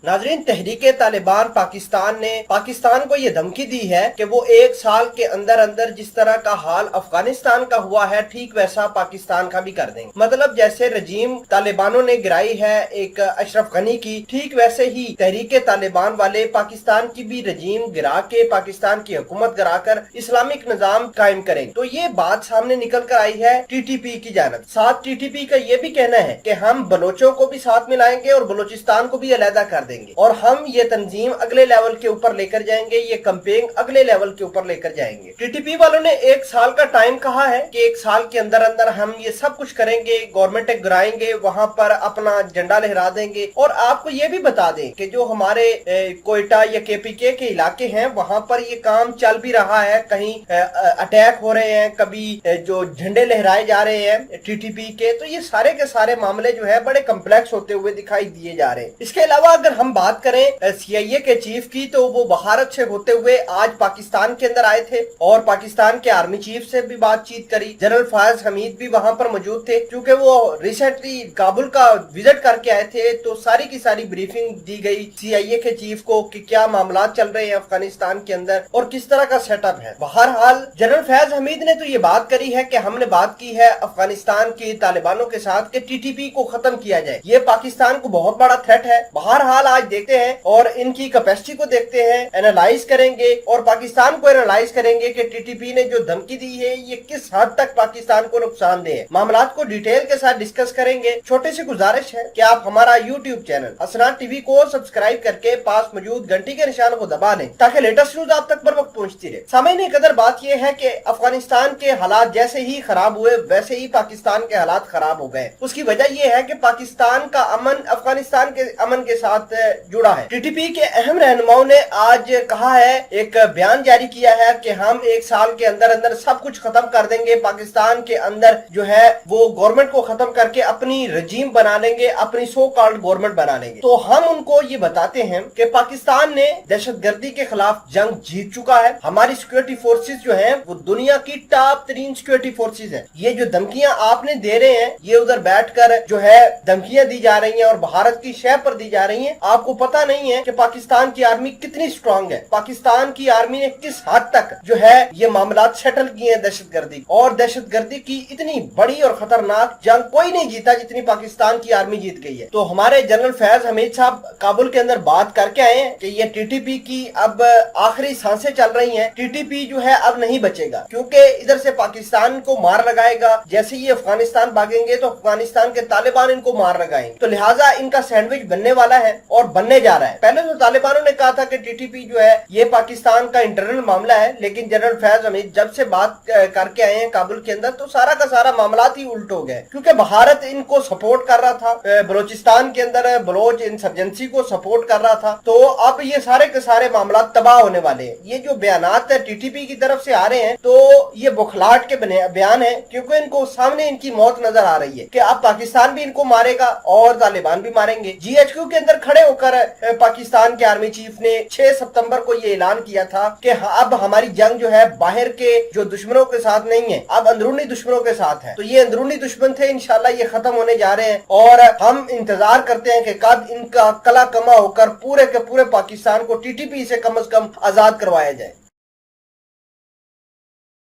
नाजरीन, तहरीके तालिबान पाकिस्तान ने पाकिस्तान को ये धमकी दी है कि वो 1 साल के अंदर अंदर जिस तरह का हाल अफगानिस्तान का हुआ है ठीक वैसा पाकिस्तान का भी कर देंगे। मतलब जैसे रजीम तालिबानों ने गिराई है एक अशरफ गनी की, ठीक वैसे ही तहरीके तालिबान वाले पाकिस्तान की भी रजीम गिरा के पाकिस्तान की हुकूमत गिरा कर इस्लामिक निजाम कायम करेंगे। तो ये बात सामने निकल कर आई है TTP की जानब। साथ TTP का ये भी कहना है कि हम बलोचों को भी साथ मिलाएंगे और बलोचिस्तान को भी अलहदा कर देंगे और हम ये तंजीम अगले लेवल के ऊपर लेकर जाएंगे, ये कैंपेन अगले लेवल के ऊपर लेकर जाएंगे। TTP वालों ने 1 साल का टाइम कहा है कि 1 साल के अंदर अंदर हम ये सब कुछ करेंगे, गवर्नमेंट गिराएंगे, वहां पर अपना झंडा लहरा देंगे। और आपको ये भी बता दें कि जो हमारे कोयटा या KPK के इलाके हैं वहां पर ये काम चल भी रहा है, कहीं अटैक हो रहे हैं, कभी जो झंडे लहराए जा रहे हैं TTP के। तो ये सारे के सारे मामले जो है बड़े कम्प्लेक्स होते हुए दिखाई दिए जा रहे हैं। इसके अलावा अगर हम बात करें CIA के चीफ की, तो वो भारत से होते हुए आज पाकिस्तान के अंदर आए थे और पाकिस्तान के आर्मी चीफ से भी बातचीत करी। जनरल फयाज हमीद भी वहां पर मौजूद थे क्योंकि वो रिसेंटली काबुल का विजिट करके आए थे। तो सारी की सारी ब्रीफिंग दी गई CIA के चीफ को कि क्या मामला चल रहे हैं अफगानिस्तान के अंदर और किस तरह का सेटअप है। बहरहाल जनरल फयाज हमीद ने तो ये बात करी है कि हमने बात की है अफगानिस्तान की तालिबानों के साथ कि TTP को खत्म किया जाए, ये पाकिस्तान को बहुत बड़ा थ्रेट है। बहरहाल आज देखते हैं और इनकी कैपेसिटी को देखते हैं, एनालाइज करेंगे और पाकिस्तान को एनालाइज करेंगे कि TTP ने जो धमकी दी है ये किस हद तक पाकिस्तान को नुकसानदेह है। मामलात को डिटेल के साथ डिस्कस करेंगे। छोटे से गुजारिश है कि आप हमारा YouTube चैनल हसनात TV को सब्सक्राइब करके पास मौजूद घंटी के निशान को दबा लें ताकि लेटेस्ट न्यूज आप तक बर वक्त पहुंचती रहे। सामईन कदर बात यह है कि अफगानिस्तान के हालात जैसे ही खराब हुए वैसे ही पाकिस्तान के हालात खराब हो गए। उसकी वजह यह है कि पाकिस्तान का अमन अफगानिस्तान के अमन के साथ जुड़ा है। TTP के अहम रहनुमाओं ने आज कहा है, एक बयान जारी किया है कि हम 1 साल के अंदर अंदर सब कुछ खत्म कर देंगे, पाकिस्तान के अंदर जो है वो गवर्नमेंट को खत्म करके अपनी रजीम बना लेंगे, अपनी सो कॉल्ड गवर्नमेंट बना लेंगे। तो हम उनको ये बताते हैं कि पाकिस्तान ने दहशतगर्दी के खिलाफ जंग जीत चुका है। हमारी सिक्योरिटी फोर्सेस जो है वो दुनिया की टॉप 3 सिक्योरिटी फोर्सेस है। ये जो धमकियां आपने दे रहे हैं ये उधर बैठकर जो है धमकियां दी जा रही हैं और भारत की शह पर दी जा रही हैं। आपको पता नहीं है कि पाकिस्तान की आर्मी कितनी स्ट्रांग है, पाकिस्तान की आर्मी ने किस हद तक जो है ये मामलात सेटल किए हैं दहशतगर्दी और दहशतगर्दी की इतनी बड़ी और खतरनाक जंग कोई नहीं जीता जितनी पाकिस्तान की आर्मी जीत गई है। तो हमारे जनरल फयाज हमीद साहब काबुल के अंदर बात करके आए हैं कि ये TTP की अब आखिरी सांसें चल रही हैं। TTP जो है अब नहीं बचेगा क्योंकि इधर से पाकिस्तान को मार लगाएगा, जैसे ये अफगानिस्तान भागेंगे तो अफगानिस्तान के तालिबान इनको मार लगाएंगे। तो लिहाजा इनका सैंडविच बनने वाला है और बनने जा रहा है। पहले तो तालिबानों ने कहा था कि TTP जो है ये पाकिस्तान का इंटरनल मामला है, लेकिन जनरल फयाज हमीद जब से बात करके आए हैं काबुल के अंदर तो सारा का सारा मामलात ही उल्ट हो गए क्योंकि भारत इनको सपोर्ट कर रहा था, बलोचिस्तान के अंदर बलोच इंसर्जेंसी को सपोर्ट कर रहा था। तो अब ये सारे के सारे मामला तबाह होने वाले हैं। ये जो बयानात TTP की तरफ से आ रहे हैं तो ये बुखलाहट के बयान है क्योंकि इनको सामने इनकी मौत नजर आ रही है कि अब पाकिस्तान भी इनको मारेगा और तालिबान भी मारेंगे। GHQ के अंदर खड़े होकर पाकिस्तान के आर्मी चीफ ने 6 सितंबर को ये ऐलान किया था कि अब हमारी जंग जो है बाहर के जो दुश्मनों के साथ नहीं है, अब अंदरूनी दुश्मनों के साथ है। तो ये अंदरूनी दुश्मन थे, इंशाल्लाह ये खत्म होने जा रहे हैं और हम इंतजार करते हैं कि कब इनका कला कमा होकर पूरे के पूरे पाकिस्तान को TTP से कम आजाद करवाया जाए।